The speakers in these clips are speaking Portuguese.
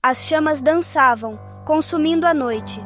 As chamas dançavam, consumindo a noite.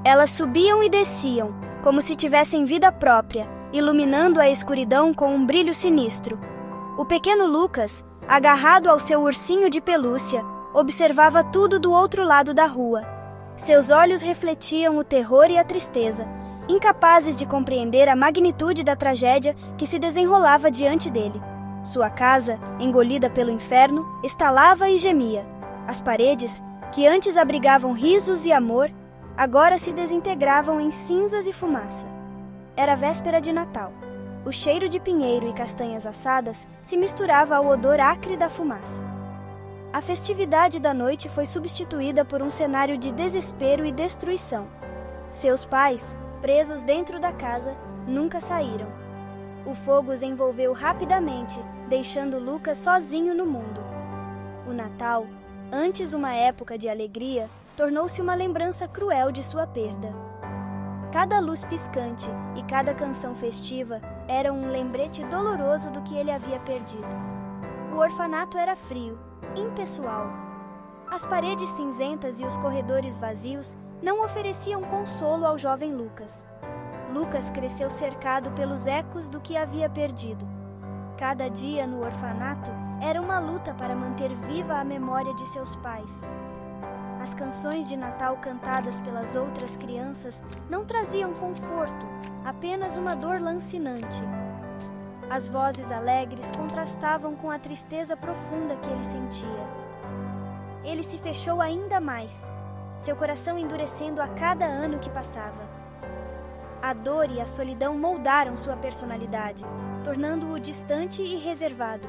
Elas subiam e desciam, como se tivessem vida própria, iluminando a escuridão com um brilho sinistro. O pequeno Lucas, agarrado ao seu ursinho de pelúcia, observava tudo do outro lado da rua. Seus olhos refletiam o terror e a tristeza, incapazes de compreender a magnitude da tragédia que se desenrolava diante dele. Sua casa, engolida pelo inferno, estalava e gemia. As paredes, que antes abrigavam risos e amor, agora se desintegravam em cinzas e fumaça. Era véspera de Natal. O cheiro de pinheiro e castanhas assadas se misturava ao odor acre da fumaça. A festividade da noite foi substituída por um cenário de desespero e destruição. Seus pais, presos dentro da casa, nunca saíram. O fogo os envolveu rapidamente, deixando Lucas sozinho no mundo. O Natal, antes uma época de alegria, tornou-se uma lembrança cruel de sua perda. Cada luz piscante e cada canção festiva era um lembrete doloroso do que ele havia perdido. O orfanato era frio, impessoal. As paredes cinzentas e os corredores vazios não ofereciam consolo ao jovem Lucas. Lucas cresceu cercado pelos ecos do que havia perdido. Cada dia no orfanato era uma luta para manter viva a memória de seus pais. As canções de Natal cantadas pelas outras crianças não traziam conforto, apenas uma dor lancinante. As vozes alegres contrastavam com a tristeza profunda que ele sentia. Ele se fechou ainda mais, seu coração endurecendo a cada ano que passava. A dor e a solidão moldaram sua personalidade, tornando-o distante e reservado.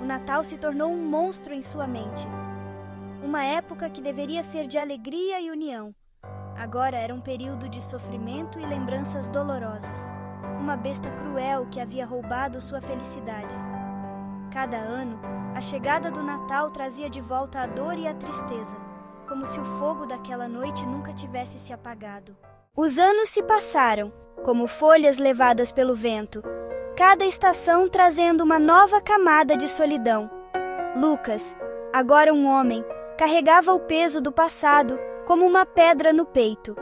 O Natal se tornou um monstro em sua mente. Uma época que deveria ser de alegria e união. Agora era um período de sofrimento e lembranças dolorosas. Uma besta cruel que havia roubado sua felicidade. Cada ano, a chegada do Natal trazia de volta a dor e a tristeza, como se o fogo daquela noite nunca tivesse se apagado. Os anos se passaram, como folhas levadas pelo vento, cada estação trazendo uma nova camada de solidão. Lucas, agora um homem, carregava o peso do passado como uma pedra no peito,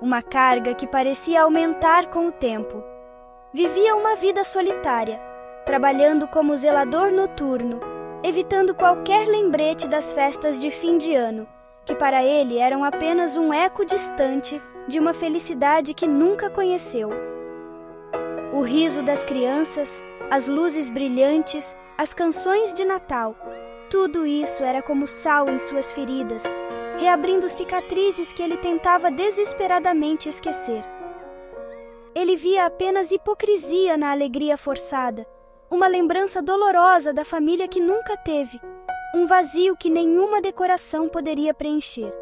uma carga que parecia aumentar com o tempo. Vivia uma vida solitária, trabalhando como zelador noturno, evitando qualquer lembrete das festas de fim de ano, que para ele eram apenas um eco distante de uma felicidade que nunca conheceu. O riso das crianças, as luzes brilhantes, as canções de Natal, tudo isso era como sal em suas feridas, reabrindo cicatrizes que ele tentava desesperadamente esquecer. Ele via apenas hipocrisia na alegria forçada, uma lembrança dolorosa da família que nunca teve, um vazio que nenhuma decoração poderia preencher.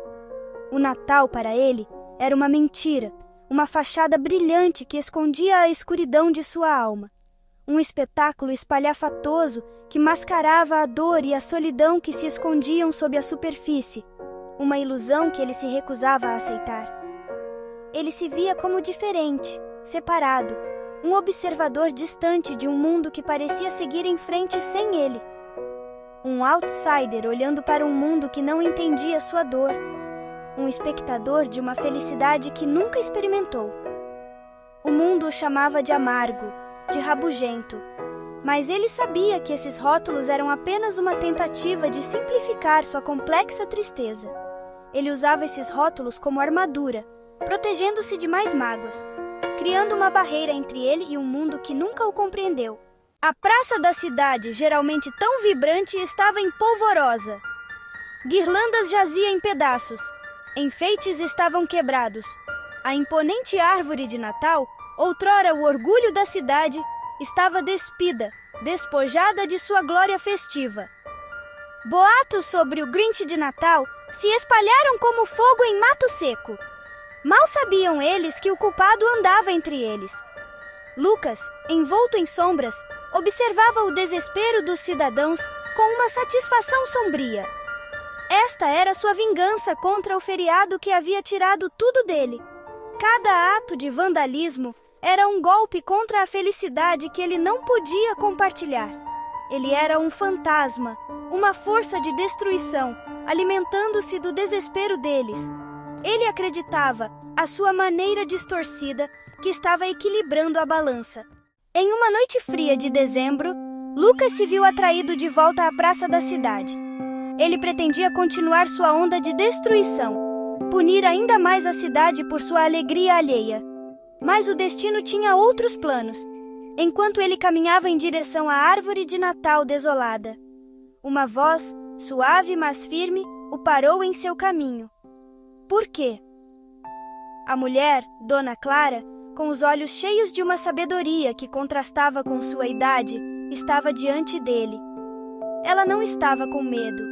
O Natal, para ele, era uma mentira, uma fachada brilhante que escondia a escuridão de sua alma. Um espetáculo espalhafatoso que mascarava a dor e a solidão que se escondiam sob a superfície, uma ilusão que ele se recusava a aceitar. Ele se via como diferente, separado, um observador distante de um mundo que parecia seguir em frente sem ele. Um outsider olhando para um mundo que não entendia sua dor, um espectador de uma felicidade que nunca experimentou. O mundo o chamava de amargo, de rabugento, mas ele sabia que esses rótulos eram apenas uma tentativa de simplificar sua complexa tristeza. Ele usava esses rótulos como armadura, protegendo-se de mais mágoas, criando uma barreira entre ele e um mundo que nunca o compreendeu. A praça da cidade, geralmente tão vibrante, estava empolvorosa. Guirlandas jaziam em pedaços, enfeites estavam quebrados. A imponente árvore de Natal, outrora o orgulho da cidade, estava despida, despojada de sua glória festiva. Boatos sobre o Grinch de Natal se espalharam como fogo em mato seco. Mal sabiam eles que o culpado andava entre eles. Lucas, envolto em sombras, observava o desespero dos cidadãos com uma satisfação sombria. Esta era sua vingança contra o feriado que havia tirado tudo dele. Cada ato de vandalismo era um golpe contra a felicidade que ele não podia compartilhar. Ele era um fantasma, uma força de destruição, alimentando-se do desespero deles. Ele acreditava, à sua maneira distorcida, que estava equilibrando a balança. Em uma noite fria de dezembro, Lucas se viu atraído de volta à praça da cidade. Ele pretendia continuar sua onda de destruição, punir ainda mais a cidade por sua alegria alheia. Mas o destino tinha outros planos. Enquanto ele caminhava em direção à árvore de Natal desolada, uma voz, suave mas firme, o parou em seu caminho. Por quê? A mulher, Dona Clara, com os olhos cheios de uma sabedoria que contrastava com sua idade, estava diante dele. Ela não estava com medo.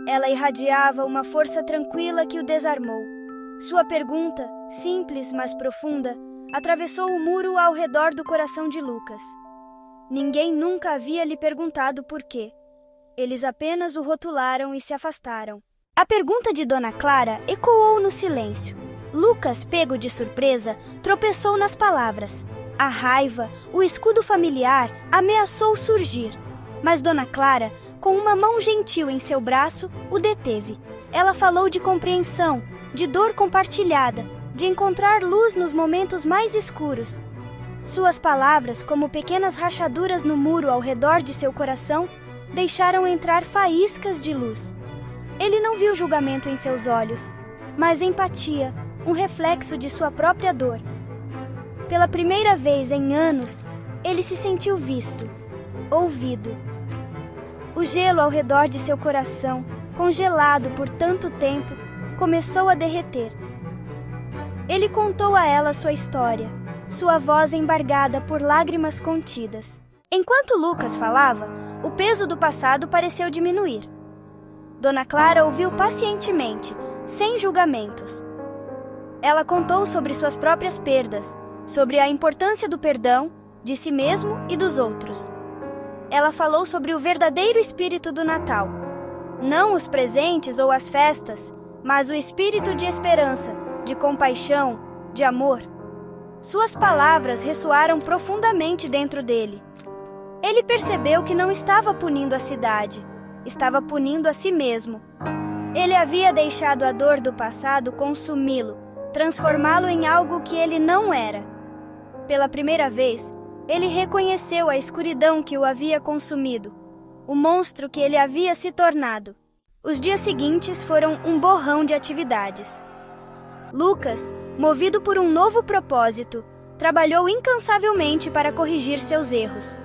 Ela irradiava uma força tranquila que o desarmou. Sua pergunta, simples mas profunda, atravessou o muro ao redor do coração de Lucas. Ninguém nunca havia lhe perguntado por quê. Eles apenas o rotularam e se afastaram. A pergunta de Dona Clara ecoou no silêncio. Lucas, pego de surpresa, tropeçou nas palavras. A raiva, o escudo familiar, ameaçou surgir. Mas Dona Clara, com uma mão gentil em seu braço, o deteve. Ela falou de compreensão, de dor compartilhada, de encontrar luz nos momentos mais escuros. Suas palavras, como pequenas rachaduras no muro ao redor de seu coração, deixaram entrar faíscas de luz. Ele não viu julgamento em seus olhos, mas empatia, um reflexo de sua própria dor. Pela primeira vez em anos, ele se sentiu visto, ouvido. O gelo ao redor de seu coração, congelado por tanto tempo, começou a derreter. Ele contou a ela sua história, sua voz embargada por lágrimas contidas. Enquanto Lucas falava, o peso do passado pareceu diminuir. Dona Clara ouviu pacientemente, sem julgamentos. Ela contou sobre suas próprias perdas, sobre a importância do perdão, de si mesmo e dos outros. Ela falou sobre o verdadeiro espírito do Natal. Não os presentes ou as festas, mas o espírito de esperança, de compaixão, de amor. Suas palavras ressoaram profundamente dentro dele. Ele percebeu que não estava punindo a cidade, estava punindo a si mesmo. Ele havia deixado a dor do passado consumi-lo, transformá-lo em algo que ele não era. Pela primeira vez, ele reconheceu a escuridão que o havia consumido, o monstro que ele havia se tornado. Os dias seguintes foram um borrão de atividades. Lucas, movido por um novo propósito, trabalhou incansavelmente para corrigir seus erros.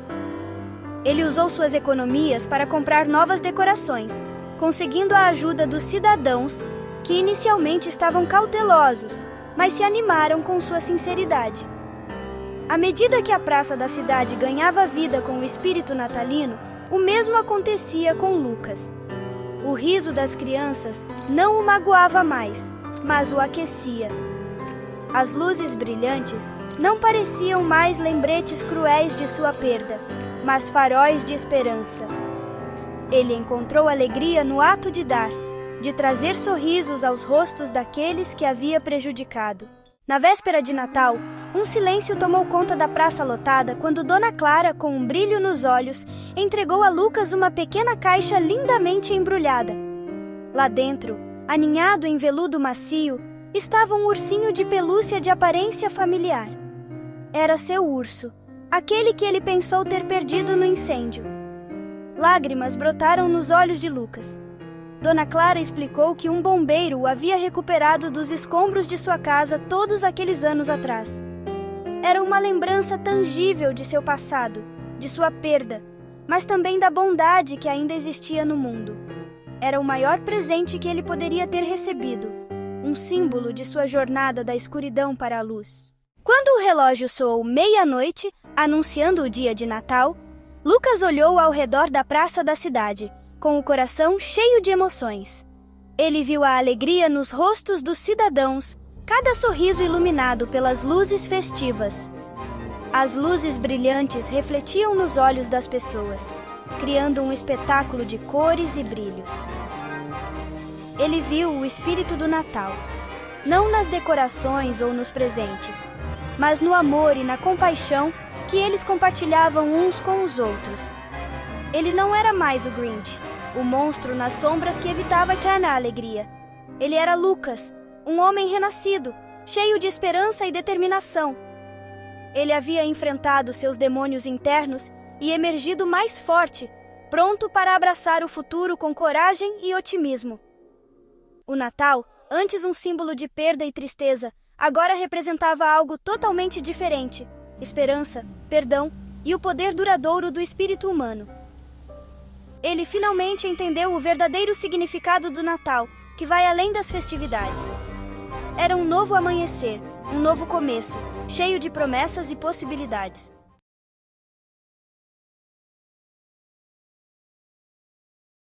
Ele usou suas economias para comprar novas decorações, conseguindo a ajuda dos cidadãos que inicialmente estavam cautelosos, mas se animaram com sua sinceridade. À medida que a praça da cidade ganhava vida com o espírito natalino, o mesmo acontecia com Lucas. O riso das crianças não o magoava mais, mas o aquecia. As luzes brilhantes não pareciam mais lembretes cruéis de sua perda, mas faróis de esperança. Ele encontrou alegria no ato de dar, de trazer sorrisos aos rostos daqueles que havia prejudicado. Na véspera de Natal, um silêncio tomou conta da praça lotada quando Dona Clara, com um brilho nos olhos, entregou a Lucas uma pequena caixa lindamente embrulhada. Lá dentro, aninhado em veludo macio, estava um ursinho de pelúcia de aparência familiar. Era seu urso, aquele que ele pensou ter perdido no incêndio. Lágrimas brotaram nos olhos de Lucas. Dona Clara explicou que um bombeiro o havia recuperado dos escombros de sua casa todos aqueles anos atrás. Era uma lembrança tangível de seu passado, de sua perda, mas também da bondade que ainda existia no mundo. Era o maior presente que ele poderia ter recebido, um símbolo de sua jornada da escuridão para a luz. Quando o relógio soou meia-noite, anunciando o dia de Natal, Lucas olhou ao redor da praça da cidade, com o coração cheio de emoções. Ele viu a alegria nos rostos dos cidadãos, cada sorriso iluminado pelas luzes festivas. As luzes brilhantes refletiam nos olhos das pessoas, criando um espetáculo de cores e brilhos. Ele viu o espírito do Natal, não nas decorações ou nos presentes, mas no amor e na compaixão que eles compartilhavam uns com os outros. Ele não era mais o Grinch, o monstro nas sombras que evitava Tiana a alegria. Ele era Lucas, um homem renascido, cheio de esperança e determinação. Ele havia enfrentado seus demônios internos e emergido mais forte, pronto para abraçar o futuro com coragem e otimismo. O Natal, antes um símbolo de perda e tristeza, agora representava algo totalmente diferente: esperança, perdão e o poder duradouro do espírito humano. Ele finalmente entendeu o verdadeiro significado do Natal, que vai além das festividades. Era um novo amanhecer, um novo começo, cheio de promessas e possibilidades.